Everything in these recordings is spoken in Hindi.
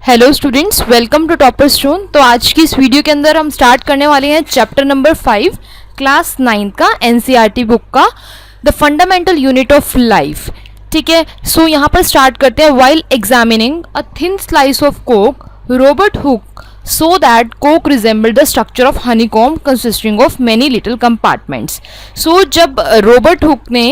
Hello students, welcome to Topper Stone. तो आज की इस वीडियो के अंदर हम स्टार्ट करने वाले हैं चैप्टर नंबर 5 क्लास 9 का एनसीईआरटी बुक का the fundamental unit of life. ठीक है, सो यहाँ पर स्टार्ट करते हैं। While examining a thin slice of कोक, रॉबर्ट हुक सो दैट कोक resembled the structure of honeycomb consisting of many little compartments. So जब रॉबर्ट हुक ने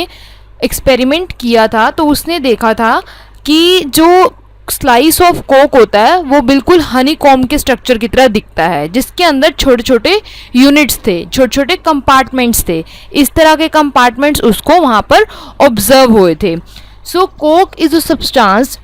एक्सपेरिमेंट किया था तो उसने देखा था कि जो स्लाइस ऑफ कोक होता है वो बिल्कुल हनी कॉम के स्ट्रक्चर की तरह दिखता है, जिसके अंदर छोटे छोटे यूनिट्स थे, छोटे छोटे कंपार्टमेंट्स थे। इस तरह के कंपार्टमेंट्स उसको वहाँ पर ऑब्जर्व हुए थे। सो कोक is a substance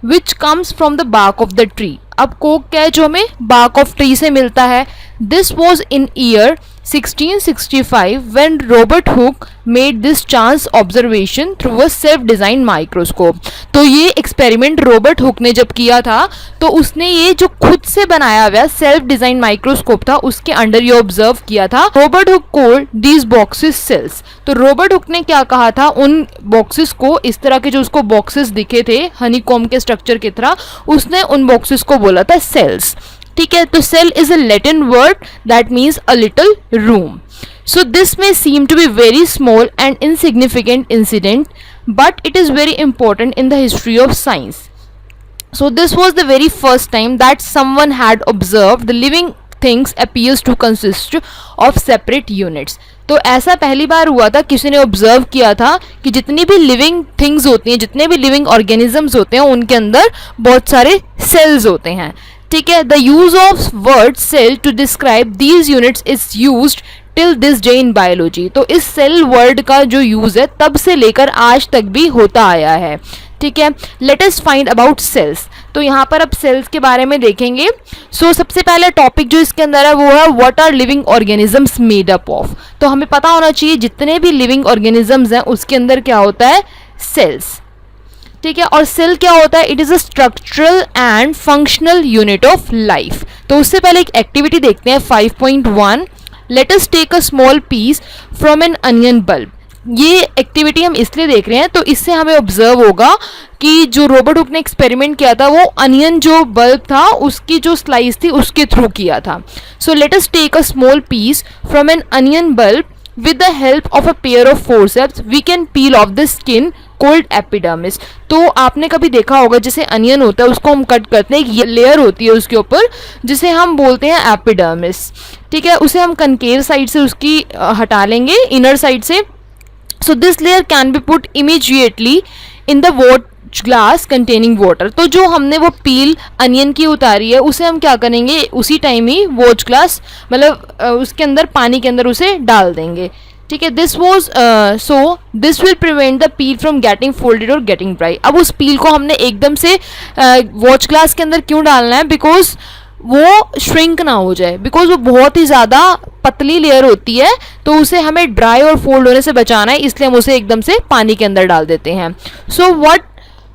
which comes from the bark of the tree. अब कोक क्या है जो हमें बार्क ऑफ ट्री से मिलता है। This was in year 1665 when Robert Hooke made this chance observation through a self-designed microscope। तो ये एक्सपेरिमेंट रॉबर्ट हुक ने जब किया था तो उसने ये जो खुद से बनाया हुआ सेल्फ डिजाइन माइक्रोस्कोप था उसके अंडर ये ऑब्जर्व किया था। Robert Hooke called these boxes cells। तो रॉबर्ट हुक ने क्या कहा था, उन बॉक्सेस को, इस तरह के जो उसको बॉक्सेस दिखे थे हनीकॉम के स्ट्रक्चर की तरह, उसने उन बॉक्सेस को बोला था सेल्स। ठीक है, तो cell is a Latin word that means a little room. So this may seem to be very small and insignificant incident but it is very important in the history of science. So this was the very first time that someone had observed the living things appears to consist of separate units। तो ऐसा पहली बार हुआ था, किसी ने ऑब्जर्व किया था कि जितनी भी लिविंग थिंग्स होती हैं, जितने भी लिविंग ऑर्गेनिजम्स होते हैं, उनके अंदर बहुत सारे सेल्स होते हैं। ठीक है, the use of word cell to describe these units is used till this day in biology. तो इस सेल वर्ड का जो यूज है तब से लेकर आज तक भी होता आया है। ठीक है, let us find about cells. तो यहाँ पर अब सेल्स के बारे में देखेंगे। सो सबसे पहला टॉपिक जो इसके अंदर है वो है what are living organisms made up of. तो हमें पता होना चाहिए जितने भी लिविंग ऑर्गेनिजम्स हैं उसके अंदर क्या होता है, सेल्स। ठीक है, और सेल क्या होता है, it is a structural and functional unit of life. तो उससे पहले एक एक्टिविटी देखते हैं 5.1। Let us take a small piece from an onion bulb. ये एक्टिविटी हम इसलिए देख रहे हैं तो इससे हमें ऑब्जर्व होगा कि जो रॉबर्ट हुक ने एक्सपेरिमेंट किया था वो अनियन जो बल्ब था उसकी जो स्लाइस थी उसके थ्रू किया था। So let us take a small piece from an onion bulb with the help of a pair of forceps we can peel off the skin called epidermis। तो आपने कभी देखा होगा जैसे अनियन होता है उसको हम कट करते हैं, एक लेयर होती है उसके ऊपर जिसे हम बोलते हैं एपिडर्मिस। ठीक है, उसे हम कनकेव साइड से उसकी हटा लेंगे, इनर साइड से। So this layer can be put immediately in the watch glass containing water. तो जो हमने वो पील अनियन की उतारी है उसे हम क्या करेंगे, उसी टाइम ही वॉच ग्लास मतलब उसके अंदर पानी के अंदर उसे डाल देंगे। ठीक है, this was so this will prevent the peel from getting folded और गेटिंग ड्राई। अब उस पील को हमने एकदम से वॉच ग्लास के अंदर क्यों डालना है, बिकॉज वो श्रिंक ना हो जाए, बिकॉज वो बहुत ही ज़्यादा पतली लेयर होती है तो उसे हमें ड्राई और फोल्ड होने से बचाना है, इसलिए हम उसे एकदम से पानी के अंदर डाल देते हैं। So what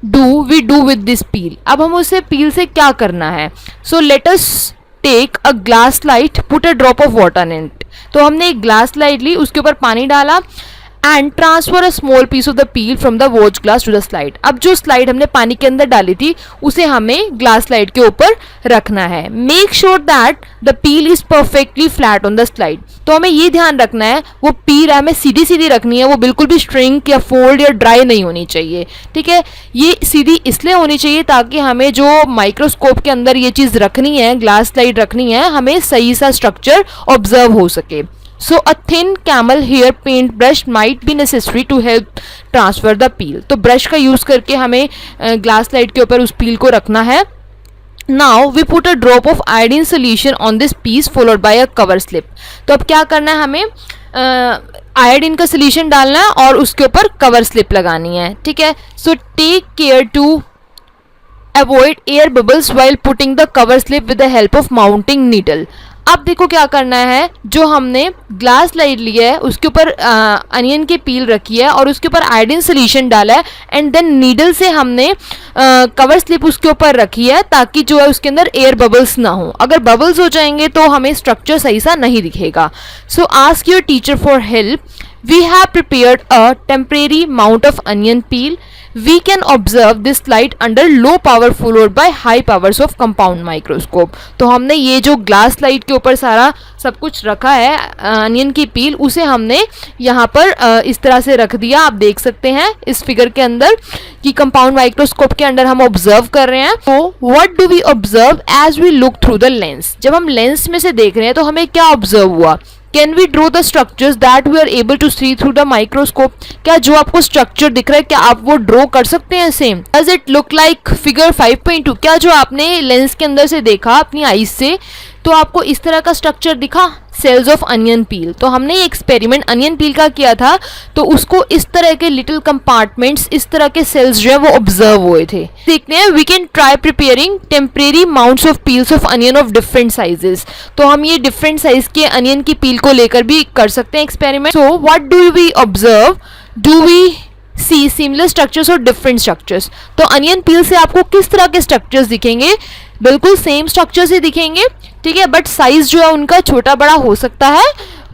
do we do with this peel. अब हम उसे पील से क्या करना है। So let us take a glass slide, put a drop of water in it. तो हमने एक ग्लास स्लाइड ली, उसके ऊपर पानी डाला and transfer a small piece of the peel from the watch glass to the slide. अब जो स्लाइड हमने पानी के अंदर डाली थी उसे हमें ग्लास स्लाइड के ऊपर रखना है। Make sure that the peel is perfectly flat on the slide. तो हमें ये ध्यान रखना है वो पील हमें सीधी सीधी रखनी है, वो बिल्कुल भी श्रिंक या फोल्ड या ड्राई नहीं होनी चाहिए। ठीक है, ये सीधी इसलिए होनी चाहिए ताकि हमें जो माइक्रोस्कोप के अंदर ये चीज़ रखनी है, ग्लास स्लाइड रखनी है, हमें सही सा स्ट्रक्चर ऑब्जर्व हो सके। So a thin camel hair paint brush might be necessary to help transfer the peel। तो ब्रश का यूज़ करके हमें ग्लास स्लाइड के ऊपर उस पील को रखना है। Now we put a drop of iodine solution on this piece followed by a cover slip। तो अब क्या करना है, हमें आयोडीन का सोल्यूशन डालना है और उसके ऊपर कवर स्लिप लगानी है। ठीक है, so take care to avoid air bubbles while putting the cover slip with the help of mounting needle। अब देखो क्या करना है, जो हमने ग्लास स्लाइड लिया है उसके ऊपर अनियन की पील रखी है और उसके ऊपर आयोडीन सोल्यूशन डाला है एंड देन नीडल से हमने कवर स्लिप उसके ऊपर रखी है ताकि जो है उसके अंदर एयर बबल्स ना हो। अगर बबल्स हो जाएंगे तो हमें स्ट्रक्चर सही सा नहीं दिखेगा। So ask your teacher for help. We have prepared a temporary mount of onion peel we can observe this light under low power followed by high powers of compound microscope. तो हमने ये जो ग्लास लाइट के ऊपर सारा सब कुछ रखा है अनियन की पील, उसे हमने यहाँ पर इस तरह से रख दिया. आप देख सकते हैं इस फिगर के अंदर कि कंपाउंड माइक्रोस्कोप के अंदर हम ऑब्जर्व कर रहे हैं. तो what do we observe as we look through the lens. जब हम लेंस में से देख रहे हैं तो हमें क्या ऑब्जर्व हुआ. Can we draw the structures that we are able to see through the microscope. क्या जो आपको स्ट्रक्चर दिख रहा है क्या आप वो ड्रॉ कर सकते हैं same. Does it look like figure 5.2. क्या जो आपने लेंस के अंदर से देखा अपनी आईज से तो आपको इस तरह का स्ट्रक्चर दिखा. Cells of onion peel. तो हमने ये एक्सपेरिमेंट अनियन पील का किया था तो उसको इस तरह के लिटिल कंपार्टमेंट्स, इस तरह के सेल्स जो है वो ऑब्जर्व हुए थे. देखते हैं we can try preparing temporary mounts of peels of onion of different sizes. तो हम ये डिफरेंट साइज के अनियन की पील को लेकर भी कर सकते हैं experiment. So what do we observe. Do we see similar structures और डिफरेंट स्ट्रक्चर्स. तो अनियन पील से आपको किस तरह के स्ट्रक्चर्स दिखेंगे. बिल्कुल सेम स्ट्रक्चर्स ही दिखेंगे, ठीक है, बट साइज जो है उनका छोटा बड़ा हो सकता है.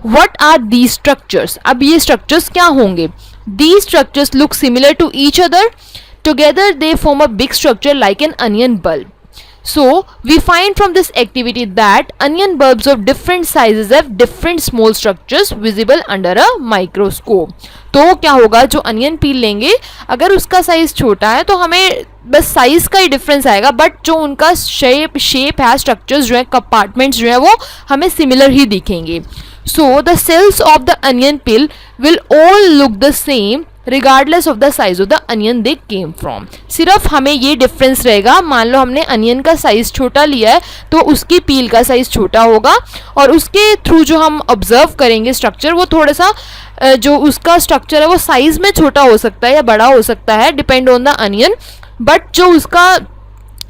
What are these structures. अब ये स्ट्रक्चर्स क्या होंगे. These structures look similar to each other. Together they form a big structure like an onion bulb. So we find from this activity that onion bulbs of different sizes have different small structures visible under a microscope. तो क्या होगा, जो अनियन पील लेंगे अगर उसका साइज छोटा है तो हमें बस साइज का ही डिफरेंस आएगा, बट जो उनका शेप है, स्ट्रक्चर्स जो है, कंपार्टमेंट्स जो है वो हमें सिमिलर ही दिखेंगे. So the cells of the onion peel will all look the same regardless of the size of the onion they came from. सिर्फ हमें ये डिफरेंस रहेगा. मान लो हमने अनियन का साइज छोटा लिया है तो उसकी पील का साइज छोटा होगा और उसके थ्रू जो हम ऑब्जर्व करेंगे स्ट्रक्चर वो थोड़ा सा जो उसका स्ट्रक्चर है वो साइज में छोटा हो सकता है या बड़ा हो सकता है depend on the onion, but जो उसका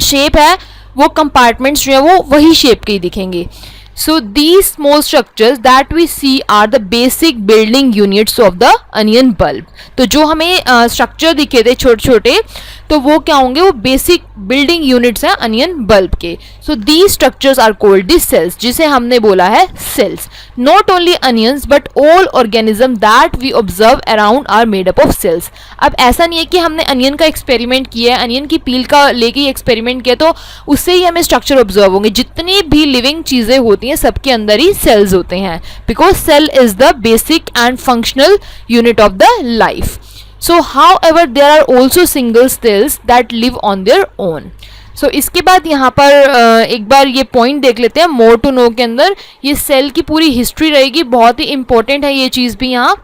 शेप है वो कंपार्टमेंट्स जो है वो वही शेप के ही दिखेंगे. So these small structures that we see are the basic building units of the onion bulb. तो जो हमें स्ट्रक्चर दिखे थे छोटे छोटे तो वो क्या होंगे, वो बेसिक बिल्डिंग यूनिट्स हैं अनियन बल्ब के. So these structures are called the cells, जिसे हमने बोला है cells. Not only onions but all organism that we observe around are made up of cells. अब ऐसा नहीं है कि हमने अनियन का एक्सपेरिमेंट किया है, अनियन की पील का लेके एक्सपेरिमेंट किया तो उससे ही हमें स्ट्रक्चर ऑब्जर्व होंगे. जितनी भी लिविंग चीजें होती हैं सबके अंदर ही सेल्स होते हैं, because cell is the basic and functional unit of the life. So however there are also single cells that live on their own. So इसके बाद यहाँ पर एक बार ये पॉइंट देख लेते हैं मोर टू नो के अंदर. ये सेल की पूरी हिस्ट्री रहेगी, बहुत ही इंपॉर्टेंट है ये चीज़ भी यहाँ.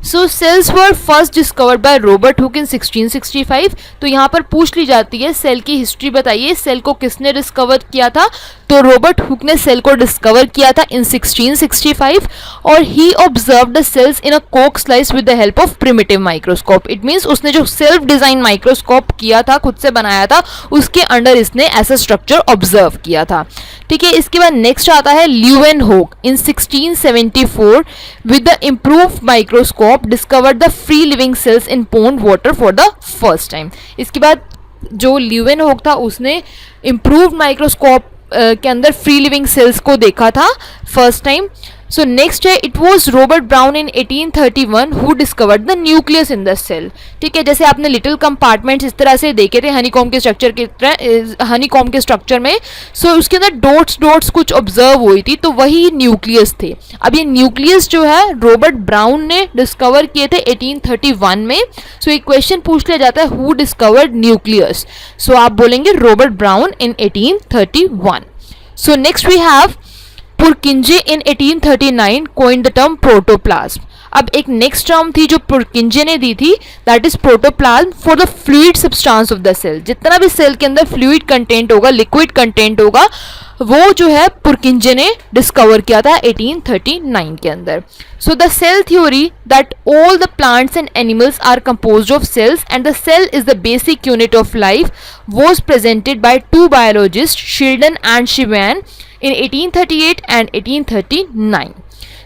So cells were first discovered by Robert Hooke in 1665. तो यहाँ पर पूछ ली जाती है सेल की हिस्ट्री बताइए, सेल को किसने डिस्कवर किया था. तो रॉबर्ट हुक ने सेल को डिस्कवर किया था इन 1665 और ही observe the cells in a कोक slice with the help of primitive microscope. It means उसने जो सेल्फ डिजाइन माइक्रोस्कोप किया था, खुद से बनाया था, उसके अंडर इसने ऐसा स्ट्रक्चर ऑब्जर्व किया था. ठीक है, इसके बाद नेक्स्ट आता है ल्यूवेनहोक इन 1674 with the improved microscope discovered the free living cells in pond water for the first time. इसके बाद जो ल्यूवेनहोक था उसने इम्प्रूव्ड माइक्रोस्कोप के अंदर फ्री लिविंग सेल्स को देखा था फर्स्ट टाइम. सो नेक्स्ट है it was Robert Brown in 1831 who discovered the nucleus in the cell. ठीक है, जैसे आपने लिटिल कंपार्टमेंट्स इस तरह से देखे थे हनीकॉम के स्ट्रक्चर की तरह, हनीकॉम के स्ट्रक्चर में. सो उसके अंदर डॉट्स डॉट्स कुछ ऑब्जर्व हुई थी तो वही न्यूक्लियस थे. अब ये न्यूक्लियस जो है रॉबर्ट ब्राउन ने डिस्कवर किए थे 1831 में. सो एक क्वेश्चन पूछ लिया जाता है हु डिस्कवर्ड न्यूक्लियस. सो आप बोलेंगे Robert Brown in 1831. So next we have Purkinje in 1839 coined the term protoplasm. अब एक नेक्स्ट टर्म थी जो पुरकिंजे ने दी थी, that is protoplasm for the fluid substance of the cell. जितना भी सेल के अंदर फ्लूइड कंटेंट होगा, लिक्विड कंटेंट होगा, वो जो है पुरकिंजे ने डिस्कवर किया था 1839 के अंदर. So the cell theory that all the plants and animals are composed of cells and the cell is the basic unit of life was presented by two biologist Schleiden and Schwann in 1838 and 1839.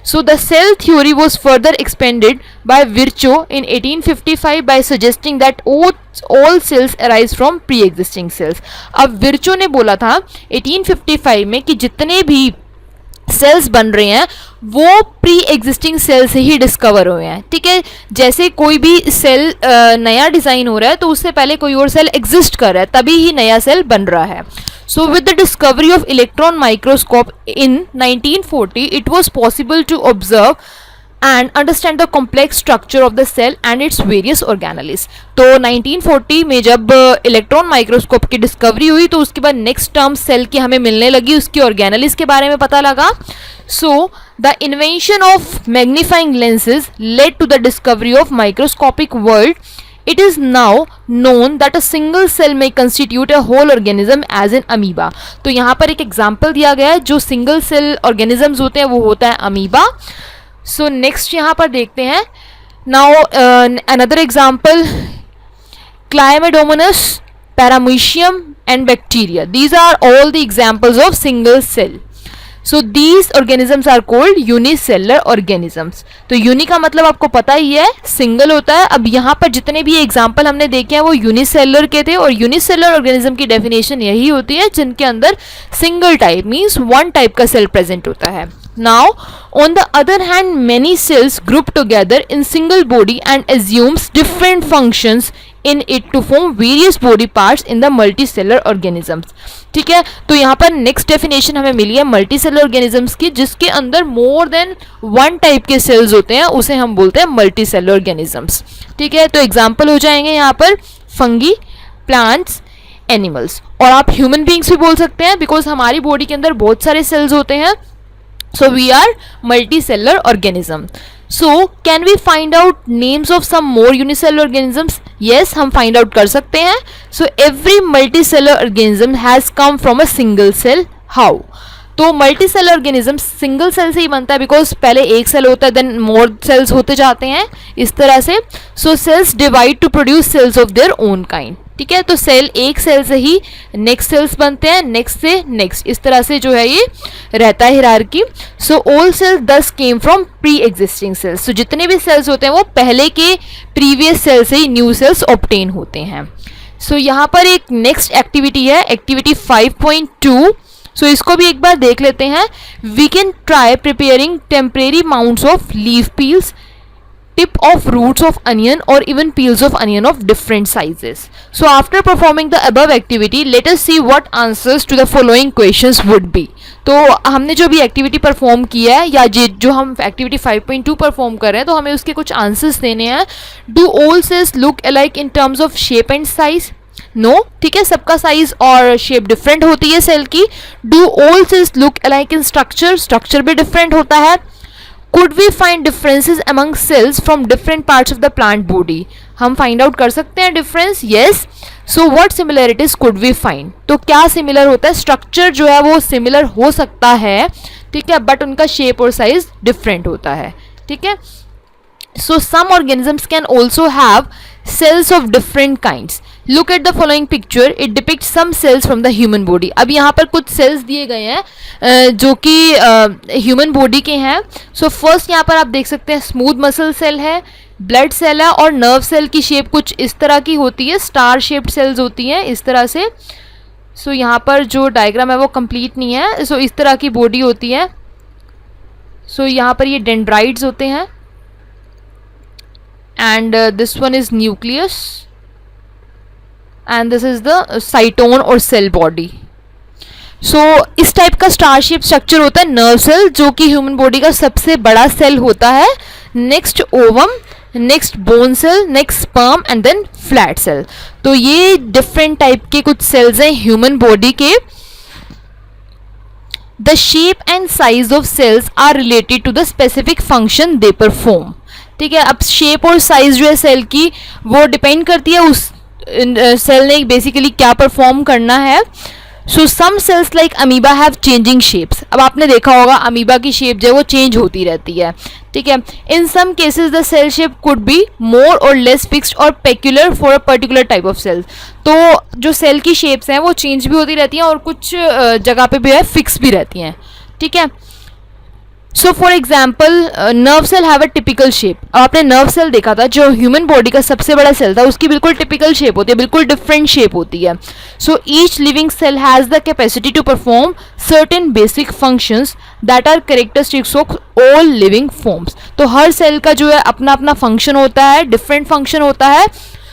So the cell theory was further expanded by Virchow in 1855 by suggesting that all cells arise from pre-existing cells. अब विर्चो ने बोला था 1855 में कि जितने भी सेल्स बन रहे हैं वो प्री एग्जिस्टिंग सेल से ही डिस्कवर हुए हैं, ठीक है। जैसे कोई भी सेल नया डिजाइन हो रहा है तो उससे पहले कोई और सेल एग्जिस्ट कर रहा है, तभी ही नया सेल बन रहा है। So with the discovery of electron microscope in 1940 it was possible to observe and understand the complex structure of the cell and its various organelles। तो 1940 में जब इलेक्ट्रॉन माइक्रोस्कोप की डिस्कवरी हुई तो उसके बाद नेक्स्ट टर्म सेल की हमें मिलने लगी, उसकी ऑर्गेनेलिस के बारे में पता लगा। So the invention of magnifying lenses led to the discovery of microscopic world. It is now known that a single cell may constitute a whole organism as in amoeba। तो यहाँ पर एक एग्जाम्पल दिया गया है, जो सिंगल सेल ऑर्गेनिजम्स होते हैं वो होता है अमीबा। सो नेक्स्ट यहाँ पर देखते हैं, now another example, chlamydomonas, paramecium and bacteria, these are all the examples of single cell. So these organisms are called unicellular organisms. तो यूनि का मतलब आपको पता ही है, सिंगल होता है। अब यहाँ पर जितने भी एग्जाम्पल हमने देखे हैं वो यूनिसेलर के थे, और यूनिसेलर ऑर्गेनिज्म की डेफिनेशन यही होती है जिनके अंदर single type means one type का सेल प्रेजेंट होता है। Now, on the other hand, many cells group together in single body and assumes different functions in it to form various body parts in the multicellular organisms। ठीक है, तो यहाँ पर नेक्स्ट डेफिनेशन हमें मिली है मल्टीसेलर ऑर्गेनिजम्स की, जिसके अंदर मोर देन वन टाइप के सेल्स होते हैं, उसे हम बोलते हैं मल्टीसेलर ऑर्गेनिजम्स। ठीक है, तो एग्जाम्पल हो जाएंगे यहाँ पर फंगी, प्लांट्स, एनिमल्स, और आप ह्यूमन बींग्स भी बोल सकते हैं बिकॉज हमारी बॉडी के अंदर बहुत सारे सेल्स होते हैं। So we are multicellular organism। So can we find out names of some more unicellular organisms? Yes, हम find out कर सकते हैं। So every multicellular organism has come from a single cell। How? तो मल्टीसेलर ऑर्गेनिज्म सिंगल सेल से ही बनता है बिकॉज पहले एक सेल होता है, देन मोर सेल्स होते जाते हैं इस तरह से। So cells divide to produce cells of their own kind. ठीक है, तो सेल एक सेल से ही नेक्स्ट सेल्स बनते हैं, नेक्स्ट से नेक्स्ट, इस तरह से जो है ये रहता है हिरार्की। सो ऑल सेल्स दस came from pre existing cells. तो जितने भी सेल्स होते हैं वो पहले के प्रीवियस सेल से ही न्यू सेल्स ऑब्टेन होते हैं। सो यहाँ पर एक नेक्स्ट एक्टिविटी है, एक्टिविटी 5.2। सो इसको भी एक बार देख लेते हैं। We can try preparing temporary mounts of leaf peels, tip of roots of onion or even peels of onion of different sizes। So after performing the above activity, let us see what answers to the following questions would be। तो हमने जो भी एक्टिविटी परफॉर्म किया है या जो हम एक्टिविटी 5.2 परफॉर्म कर रहे हैं तो हमें उसके कुछ आंसर्स देने हैं। Do all cells look alike in terms of shape and size? No, ठीक है, सबका साइज और शेप डिफरेंट होती है सेल की। Do all cells look alike in structure? Structure भी डिफरेंट होता है। Could we find differences among cells from different parts of the plant body? हम फाइंड आउट कर सकते हैं difference. Yes. So what similarities could we find? तो क्या सिमिलर होता है? स्ट्रक्चर जो है वो सिमिलर हो सकता है, ठीक है, बट उनका शेप और साइज डिफरेंट होता है। ठीक है, so some organisms can also have cells of different kinds। Look at the following picture, it depicts some cells from the human body। अब यहाँ पर कुछ cells दिए गए हैं जो कि human body के हैं। So first यहाँ पर आप देख सकते हैं smooth muscle cell है, blood cell है, और nerve cell की shape कुछ इस तरह की होती है, star shaped cells होती हैं इस तरह से। So यहाँ पर जो डायग्राम है वो complete नहीं है। So इस तरह की body होती है। So यहाँ पर ये dendrites होते हैं, and this one is nucleus and this is the cytone और cell body। so इस टाइप का स्टार शेप स्ट्रक्चर होता है नर्व सेल, जो कि ह्यूमन बॉडी का सबसे बड़ा सेल होता है। Next ovum, next bone cell, next sperm and then flat cell. तो ये डिफरेंट टाइप के कुछ सेल्स हैं ह्यूमन बॉडी के। The shape and size of cells are related to the specific function they perform. ठीक है, अब शेप और साइज जो है सेल की वो डिपेंड करती है उस सेल ने बेसिकली क्या परफॉर्म करना है। So some cells like amoeba have changing shapes. अब आपने देखा होगा अमीबा की शेप जो है वो चेंज होती रहती है। ठीक है, in some cases the cell shape could be more और लेस फिक्स्ड और peculiar for a particular type of cells. तो जो सेल की शेप्स हैं वो चेंज भी होती रहती हैं और कुछ जगह पे भी है फिक्स भी रहती हैं। ठीक है, so for example nerve cell have a typical shape. अब आपने नर्व सेल देखा था, जो ह्यूमन बॉडी का सबसे बड़ा सेल था, उसकी बिल्कुल टिपिकल शेप होती है, बिल्कुल डिफरेंट शेप होती है. So each living cell has the capacity to perform certain basic functions that are characteristics of all living forms. तो हर सेल का जो है अपना अपना फंक्शन होता है, डिफरेंट फंक्शन होता है.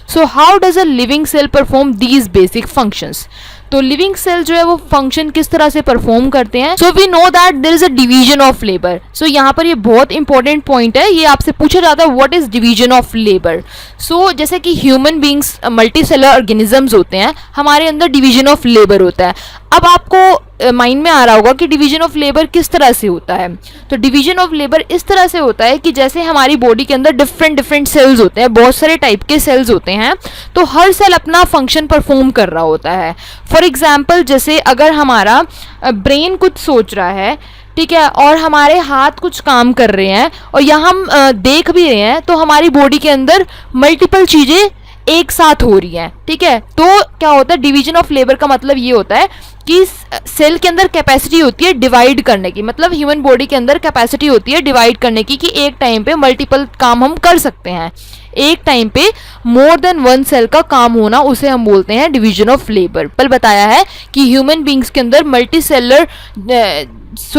So how does a living cell perform these basic functions. तो लिविंग सेल जो है वो फंक्शन किस तरह से परफॉर्म करते हैं. So we know that there is a division of labour. सो यहाँ पर ये बहुत इंपॉर्टेंट पॉइंट है, ये आपसे पूछा जाता है what is division of labour. सो जैसे कि human beings multicellular organisms होते हैं, हमारे अंदर डिवीजन ऑफ लेबर होता है. अब आपको माइंड में आ रहा होगा कि डिवीजन ऑफ लेबर किस तरह से होता है. तो डिवीजन ऑफ लेबर इस तरह से होता है कि जैसे हमारी बॉडी के अंदर डिफरेंट डिफरेंट सेल्स होते हैं, बहुत सारे टाइप के सेल्स होते हैं, तो हर सेल अपना फंक्शन परफॉर्म कर रहा होता है. फॉर एग्जाम्पल जैसे अगर हमारा ब्रेन कुछ सोच रहा है, ठीक है, और हमारे हाथ कुछ काम कर रहे हैं और यहाँ हम देख भी रहे हैं, तो हमारी बॉडी के अंदर मल्टीपल चीज़ें एक साथ हो रही हैं. ठीक है, तो क्या होता है डिवीजन ऑफ लेबर का मतलब ये होता है कि सेल के अंदर कैपेसिटी होती है डिवाइड करने की. मतलब ह्यूमन बॉडी के अंदर कैपेसिटी होती है डिवाइड करने की कि एक टाइम पे मल्टीपल काम हम कर सकते हैं. एक टाइम पे मोर देन वन सेल का काम होना, उसे हम बोलते हैं डिवीजन ऑफ लेबर. पर बताया है कि ह्यूमन बींग्स के अंदर मल्टी सेलर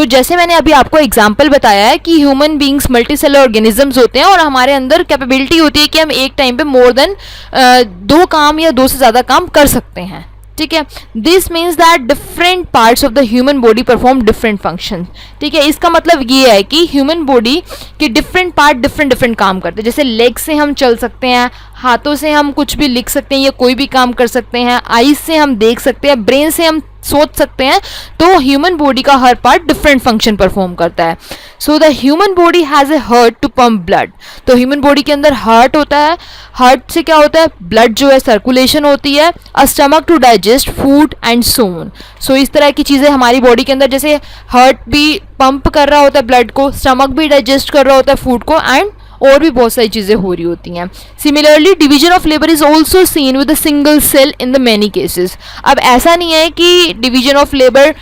जैसे मैंने अभी आपको एग्जांपल बताया है कि human beings multicellular organisms होते हैं और हमारे अंदर कैपेबिलिटी होती है कि हम एक टाइम पे मोर देन 2 काम या 2 से ज़्यादा काम कर सकते हैं. ठीक है, this means that different parts of the human body perform different function. ठीक है, इसका मतलब ये है कि ह्यूमन बॉडी के डिफरेंट पार्ट डिफरेंट डिफरेंट काम करते हैं. जैसे लेग से हम चल सकते हैं, हाथों से हम कुछ भी लिख सकते हैं या कोई भी काम कर सकते हैं, आईज से हम देख सकते हैं, ब्रेन से हम सोच सकते हैं. तो ह्यूमन बॉडी का हर पार्ट डिफरेंट फंक्शन परफॉर्म करता है. So the human body has a heart to pump blood. तो ह्यूमन बॉडी के अंदर हार्ट होता है. हार्ट से क्या होता है, ब्लड जो है सर्कुलेशन होती है. A stomach to digest food and so on. सो इस तरह की चीज़ें हमारी बॉडी के अंदर, जैसे हार्ट भी पंप कर रहा होता है ब्लड को, स्टमक भी डाइजेस्ट कर रहा होता है फूड को, एंड और भी बहुत सारी चीज़ें हो रही होती हैं. Similarly division of labour is also seen with a single cell in the many cases. अब ऐसा नहीं है कि division of labour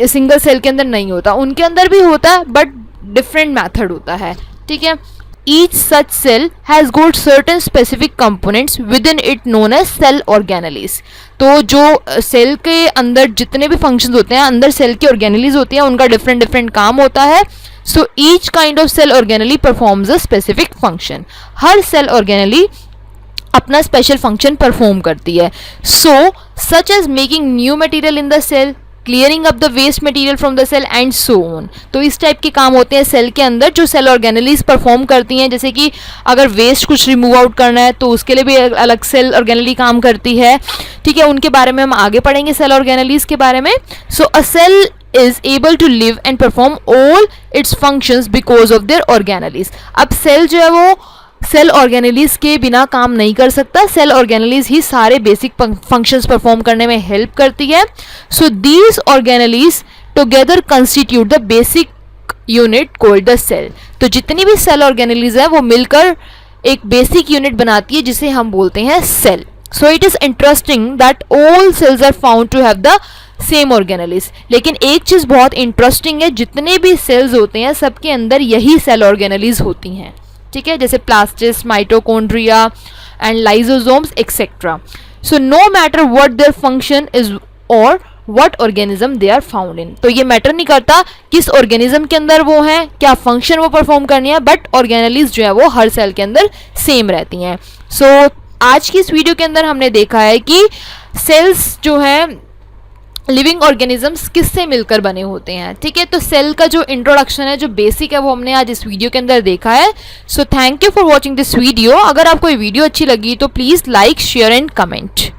single cell के अंदर नहीं होता, उनके अंदर भी होता है, बट डिफरेंट मैथड होता है. ठीक है, each such cell has got certain specific components within it known as cell organelles. तो जो सेल के अंदर जितने भी फंक्शंस होते हैं, अंदर सेल की ऑर्गेनेलीज होती हैं, उनका डिफरेंट डिफरेंट काम होता है. So each kind of cell organelle performs a specific function. हर सेल ऑर्गेनली अपना स्पेशल फंक्शन परफॉर्म करती है. So such as making new material in the cell, clearing up the waste material from the cell and so on. तो इस टाइप के काम होते हैं सेल के अंदर जो सेल ऑर्गेनलीज परफॉर्म करती हैं. जैसे कि अगर वेस्ट कुछ रिमूव आउट करना है तो उसके लिए भी अलग सेल ऑर्गेनली काम करती है. ठीक है, उनके बारे में हम आगे पढ़ेंगे सेल ऑर्गेनलीज के बारे में. सो अ cell is able to live and perform all its functions because of their organelles. अब सेल जो है वो सेल ऑर्गेनेलीज के बिना काम नहीं कर सकता. सेल ऑर्गेनेलीज ही सारे बेसिक फंक्शंस परफॉर्म करने में हेल्प करती है. So these organelles together constitute the basic unit called the cell. तो जितनी भी सेल ऑर्गेनेलीज है वो मिलकर एक बेसिक यूनिट बनाती है जिसे हम बोलते हैं cell. So it is interesting that all cells are found to have the same organelles. लेकिन एक चीज़ बहुत इंटरेस्टिंग है, जितने भी सेल्स होते हैं सबके अंदर यही सेल ऑर्गेनेलीज होती हैं. ठीक है, जैसे plastids, mitochondria and lysosomes etcetera. So no matter what their function is और what organism they are found in. तो ये मैटर नहीं करता किस ऑर्गेनिज्म के अंदर वो हैं, क्या फंक्शन वो परफॉर्म करनी है, बट ऑर्गेनेलीज जो है वो हर सेल के अंदर सेम रहती हैं. सो आज की इस वीडियो के अंदर हमने देखा है कि सेल्स जो हैं लिविंग ऑर्गेनिजम्स किससे मिलकर बने होते हैं. ठीक है, तो सेल का जो इंट्रोडक्शन है, जो बेसिक है, वो हमने आज इस वीडियो के अंदर देखा है. So thank you for watching this video. अगर आपको ये वीडियो अच्छी लगी तो please like, share and comment.